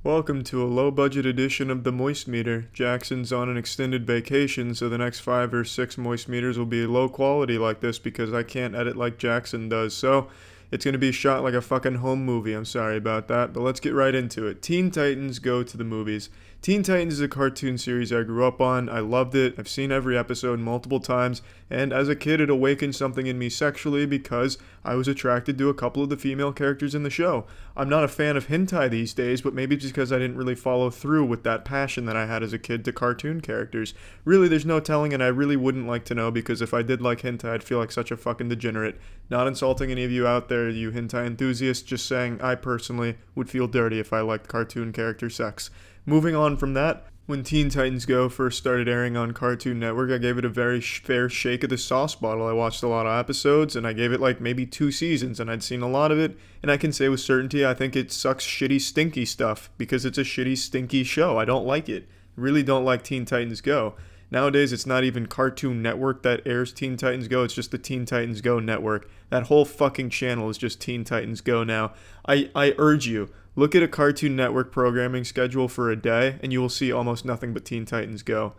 Welcome to a low-budget edition of the Moist Meter. Jackson's on an extended vacation, so the next 5 or 6 Moist Meters will be low quality like this because I can't edit like Jackson does. So, it's going to be shot like a fucking home movie. I'm sorry about that, but let's get right into it. Teen Titans Go to the Movies. Teen Titans is a cartoon series I grew up on. I loved it. I've seen every episode multiple times, and as a kid it awakened something in me sexually because I was attracted to a couple of the female characters in the show. I'm not a fan of hentai these days, but maybe it's because I didn't really follow through with that passion that I had as a kid to cartoon characters. Really, there's no telling, and I really wouldn't like to know because if I did like hentai, I'd feel like such a fucking degenerate. Not insulting any of you out there, you hentai enthusiasts, just saying I personally would feel dirty if I liked cartoon character sex. Moving on from that, when Teen Titans Go first started airing on Cartoon Network, I gave it a very fair shake of the sauce bottle. I watched a lot of episodes, and I gave it like maybe 2 seasons, and I'd seen a lot of it, and I can say with certainty I think it sucks shitty, stinky stuff, because it's a shitty, stinky show. I don't like it. I really don't like Teen Titans Go. Nowadays, it's not even Cartoon Network that airs Teen Titans Go, it's just the Teen Titans Go network. That whole fucking channel is just Teen Titans Go now. I urge you, look at a Cartoon Network programming schedule for a day, and you will see almost nothing but Teen Titans Go.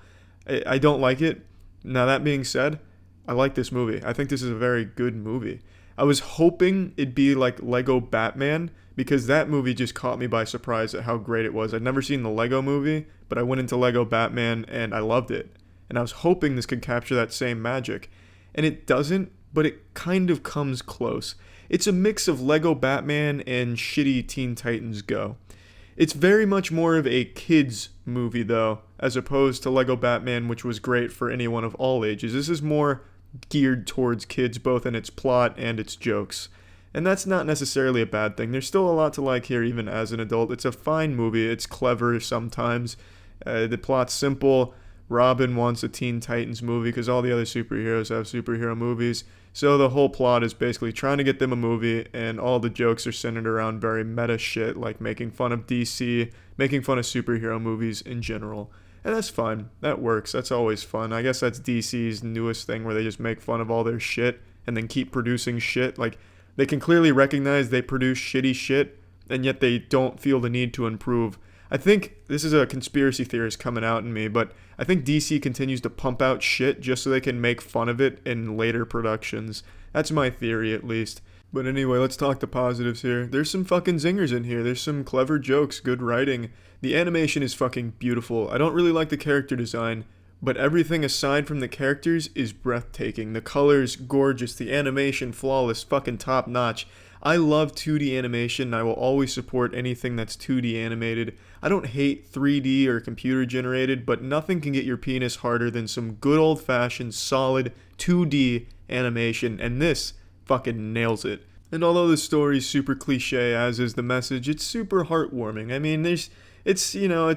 I don't like it. Now, that being said, I like this movie. I think this is a very good movie. I was hoping it'd be like Lego Batman, because that movie just caught me by surprise at how great it was. I'd never seen the Lego movie, but I went into Lego Batman, and I loved it. And I was hoping this could capture that same magic. And it doesn't, but it kind of comes close. It's a mix of Lego Batman and shitty Teen Titans Go. It's very much more of a kids movie though, as opposed to Lego Batman, which was great for anyone of all ages. This is more geared towards kids both in its plot and its jokes. And that's not necessarily a bad thing. There's still a lot to like here even as an adult. It's a fine movie. It's clever sometimes. The plot's simple. Robin wants a Teen Titans movie because all the other superheroes have superhero movies. So the whole plot is basically trying to get them a movie, and all the jokes are centered around very meta shit, like making fun of DC, making fun of superhero movies in general. And that's fine. That works. That's always fun. I guess that's DC's newest thing where they just make fun of all their shit and then keep producing shit. Like, they can clearly recognize they produce shitty shit, and yet they don't feel the need to improve. I think this is a conspiracy theorist coming out in me, but I think DC continues to pump out shit just so they can make fun of it in later productions. That's my theory, at least. But anyway, let's talk the positives here. There's some fucking zingers in here. There's some clever jokes, good writing. The animation is fucking beautiful. I don't really like the character design, but everything aside from the characters is breathtaking. The colors, gorgeous. The animation, flawless, fucking top notch. I love 2D animation, and I will always support anything that's 2D animated. I don't hate 3D or computer generated, but nothing can get your penis harder than some good old fashioned solid 2D animation, and this fucking nails it. And although the story's super cliche, as is the message, it's super heartwarming. I mean, it's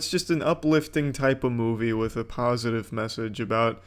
just an uplifting type of movie with a positive message about,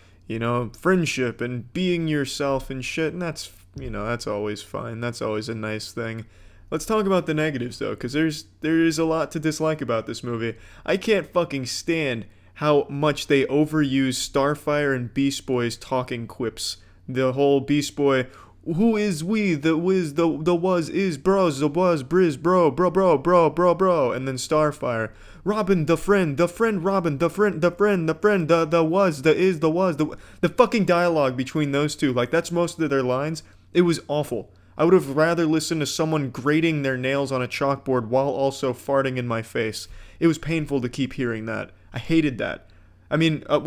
friendship and being yourself and shit, and that's always fine. That's always a nice thing. Let's talk about the negatives though, because there is a lot to dislike about this movie. I can't fucking stand how much they overuse Starfire and Beast Boy's talking quips. The whole Beast Boy, who is we, the whiz, the was, is, bros, the was, briz, bro, and then Starfire, Robin, the friend, Robin, the friend, the was, the is, the was, the fucking dialogue between those two, like that's most of their lines. It was awful. I would have rather listened to someone grating their nails on a chalkboard while also farting in my face. It was painful to keep hearing that. I hated that. I mean, a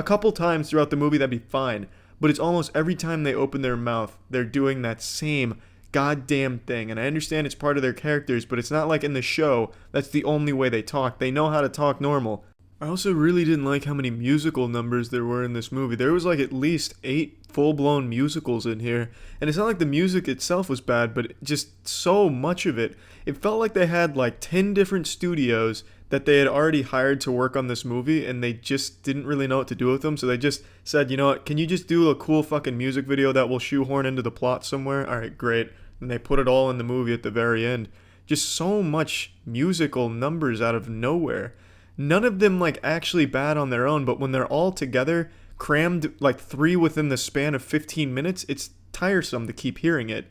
couple times throughout the movie that'd be fine, but it's almost every time they open their mouth, they're doing that same goddamn thing. And I understand it's part of their characters, but it's not like in the show that's the only way they talk. They know how to talk normal. I also really didn't like how many musical numbers there were in this movie. There was like at least 8 full-blown musicals in here. And it's not like the music itself was bad, but just so much of it. It felt like they had like 10 different studios that they had already hired to work on this movie, and they just didn't really know what to do with them. So they just said, you know what, can you just do a cool fucking music video that will shoehorn into the plot somewhere? Alright, great. And they put it all in the movie at the very end. Just so much musical numbers out of nowhere. None of them like actually bad on their own, but when they're all together, crammed like 3 within the span of 15 minutes, it's tiresome to keep hearing it.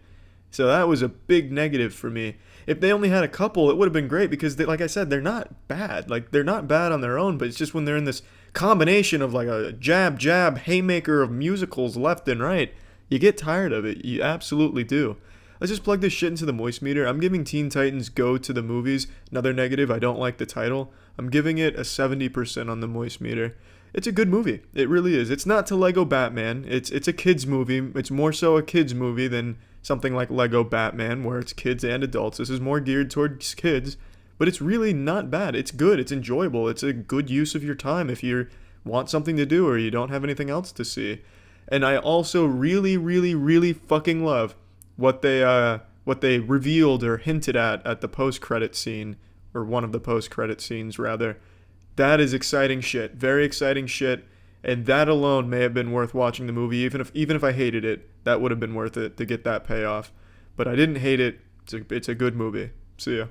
So that was a big negative for me. If they only had a couple, it would have been great because, they, like I said, they're not bad. Like, they're not bad on their own, but it's just when they're in this combination of like a jab, jab, haymaker of musicals left and right, you get tired of it. You absolutely do. Let's just plug this shit into the Moist Meter. I'm giving Teen Titans Go to the Movies. Another negative, I don't like the title. I'm giving it a 70% on the Moist Meter. It's a good movie. It really is. It's not to Lego Batman. It's a kids movie. It's more so a kids movie than something like Lego Batman where it's kids and adults. This is more geared towards kids, but it's really not bad. It's good. It's enjoyable. It's a good use of your time if you want something to do or you don't have anything else to see. And I also really, really, really fucking love what they revealed or hinted at the post-credit scene, or one of the post-credit scenes rather. That is exciting shit. Very exciting shit. And that alone may have been worth watching the movie. Even if I hated it, that would have been worth it to get that payoff. But I didn't hate it. It's a good movie. See ya.